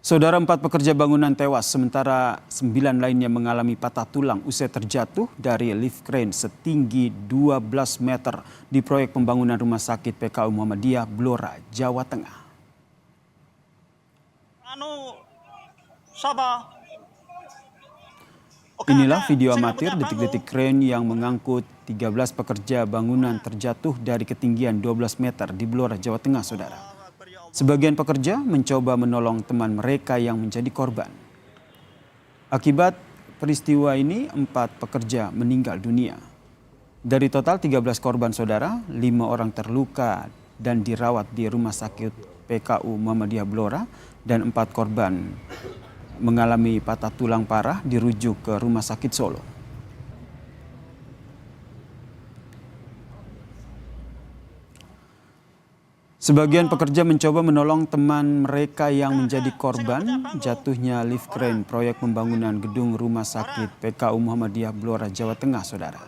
Saudara, 4 pekerja bangunan tewas, sementara 9 lainnya mengalami patah tulang usai terjatuh dari lift crane setinggi 12 meter di proyek pembangunan rumah sakit PKU Muhammadiyah, Blora, Jawa Tengah. Inilah video amatir detik-detik crane yang mengangkut 13 pekerja bangunan terjatuh dari ketinggian 12 meter di Blora, Jawa Tengah, saudara. Sebagian pekerja mencoba menolong teman mereka yang menjadi korban. Akibat peristiwa ini, 4 pekerja meninggal dunia. Dari total 13 korban, saudara, 5 orang terluka dan dirawat di Rumah Sakit PKU Muhammadiyah Blora dan 4 korban mengalami patah tulang parah dirujuk ke Rumah Sakit Solo. Sebagian pekerja mencoba menolong teman mereka yang menjadi korban jatuhnya lift crane proyek pembangunan gedung Rumah Sakit PKU Muhammadiyah Blora, Jawa Tengah, saudara.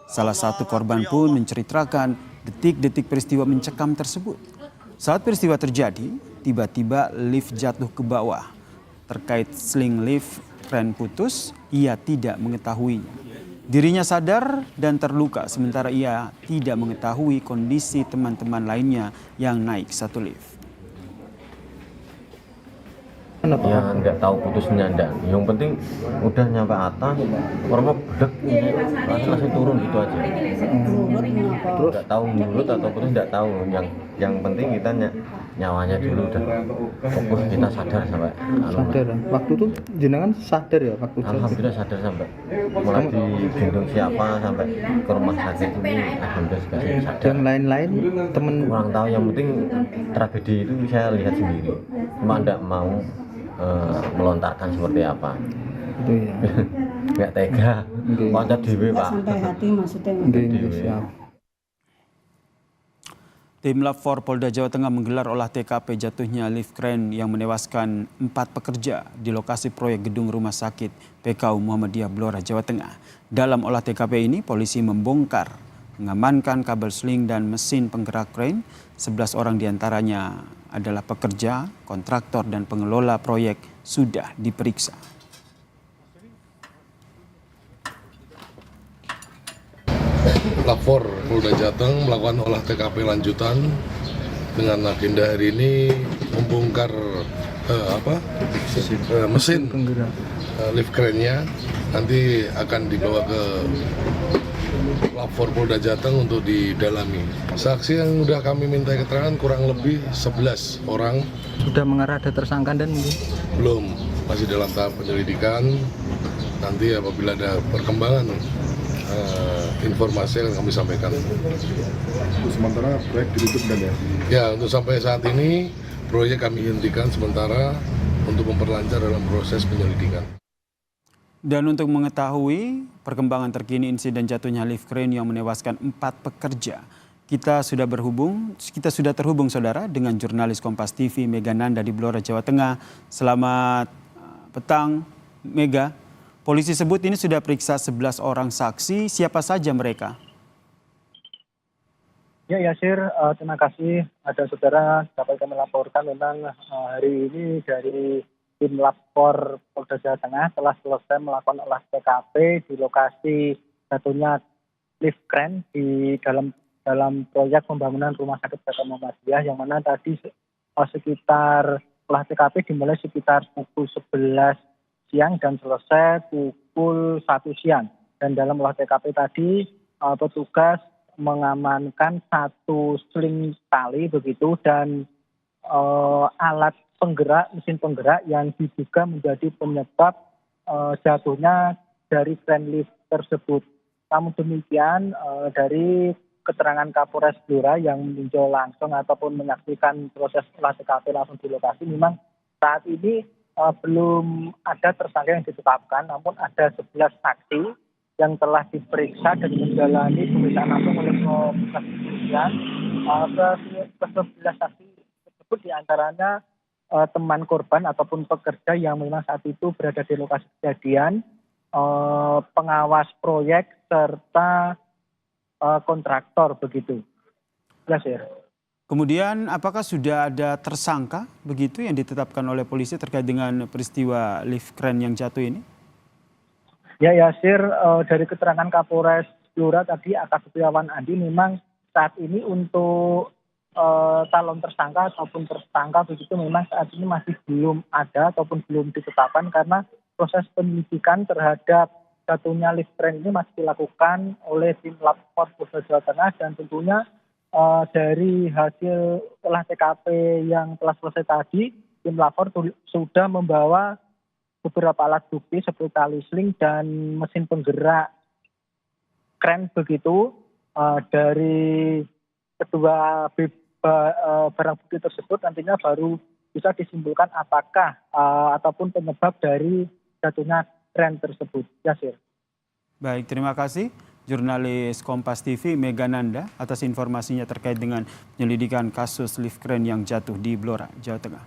Salah satu korban pun menceritakan detik-detik peristiwa mencekam tersebut. Saat peristiwa terjadi, tiba-tiba lift jatuh ke bawah. Terkait sling lift crane putus, ia tidak mengetahuinya. Dirinya sadar dan terluka, sementara ia tidak mengetahui kondisi teman-teman lainnya yang naik satu lift. Ya nggak tahu putusnya enggak. Yang penting udah nyampe atas, orang bedek, langsung turun gitu aja. Terus nggak tahu mulut atau putus nggak tahu. Yang penting kita nyawanya dulu dan fokus kita sadar sampai. Sadar. Waktu itu jenengan sadar ya waktu itu? Alhamdulillah sadar sampai mulai digendong siapa sampai ke rumah sakit ini alhamdulillah sudah sadar. Yang lain-lain temen kurang tahu, yang penting tragedi itu saya lihat sendiri. Cuma enggak mau melontarkan seperti apa. itu ya. Nggak tega. Loncat dewe, Pak. Sampai hati maksudnya. Siap. Tim Lab 4 Polda Jawa Tengah menggelar olah TKP jatuhnya lift crane yang menewaskan 4 pekerja di lokasi proyek gedung rumah sakit PKU Muhammadiyah Blora, Jawa Tengah. Dalam olah TKP ini, polisi membongkar, mengamankan kabel sling dan mesin penggerak crane. 11 orang diantaranya adalah pekerja, kontraktor, dan pengelola proyek sudah diperiksa. Lab 4 Polda Jateng melakukan olah TKP lanjutan dengan agenda hari ini membongkar mesin lift crane-nya. Nanti akan dibawa ke Lab 4 Polda Jateng untuk didalami. Saksi yang sudah kami minta keterangan kurang lebih 11 orang. Sudah mengarah ada tersangka dan mungkin? Belum, masih dalam tahap penyelidikan. Nanti apabila ada perkembangan informasi yang kami sampaikan. Sementara proyek ditutup dan ya? Ya, untuk sampai saat ini proyek kami hentikan sementara untuk memperlancar dalam proses penyelidikan. Dan untuk mengetahui perkembangan terkini insiden jatuhnya lift crane yang menewaskan 4 pekerja, kita sudah terhubung, saudara, dengan jurnalis Kompas TV Mega Nanda di Blora, Jawa Tengah. Selamat petang, Mega. Polisi sebut ini sudah periksa 11 orang saksi. Siapa saja mereka? Ya, Yasir, terima kasih. Ada saudara dapat kami laporkan memang hari ini dari tim Lab 4 Polda Jawa Tengah telah selesai melakukan olah TKP di lokasi jatuhnya lift crane di dalam proyek pembangunan rumah sakit PKU Muhammadiyah, yang mana tadi sekitar olah TKP dimulai sekitar pukul 11 siang dan selesai pukul 1 siang. Dan dalam olah TKP tadi petugas mengamankan 1 sling tali begitu dan alat penggerak, mesin penggerak yang diduga menjadi penyebab jatuhnya dari crane lift tersebut. Namun demikian dari keterangan Kapolres Blora yang meninjau langsung ataupun menyaksikan proses olah TKP langsung di lokasi, memang saat ini belum ada tersangka yang ditetapkan, namun ada 11 saksi yang telah diperiksa dan menjalani pemeriksaan langsung oleh petugas kepolisian. Ke-11 saksi tersebut diantaranya teman korban ataupun pekerja yang memang saat itu berada di lokasi kejadian, pengawas proyek serta kontraktor begitu. Ya, Sir. Kemudian apakah sudah ada tersangka begitu yang ditetapkan oleh polisi terkait dengan peristiwa lift crane yang jatuh ini? Ya Yasir, dari keterangan Kapolres Blora tadi AKBP Wawan Andi memang saat ini untuk calon tersangka ataupun tersangka begitu memang saat ini masih belum ada ataupun belum ditetapkan karena proses penyelidikan terhadap jatuhnya lift crane ini masih dilakukan oleh tim Lab 4 Polda Jawa Tengah dan tentunya dari hasil olah TKP yang telah selesai tadi, tim lapor sudah membawa beberapa alat bukti seperti tali sling dan mesin penggerak kren begitu. Dari kedua barang bukti tersebut nantinya baru bisa disimpulkan apakah ataupun penyebab dari jatuhnya kren tersebut. Yasir. Baik, terima kasih. Jurnalis Kompas TV Mega Nanda atas informasinya terkait dengan penyelidikan kasus lift crane yang jatuh di Blora, Jawa Tengah.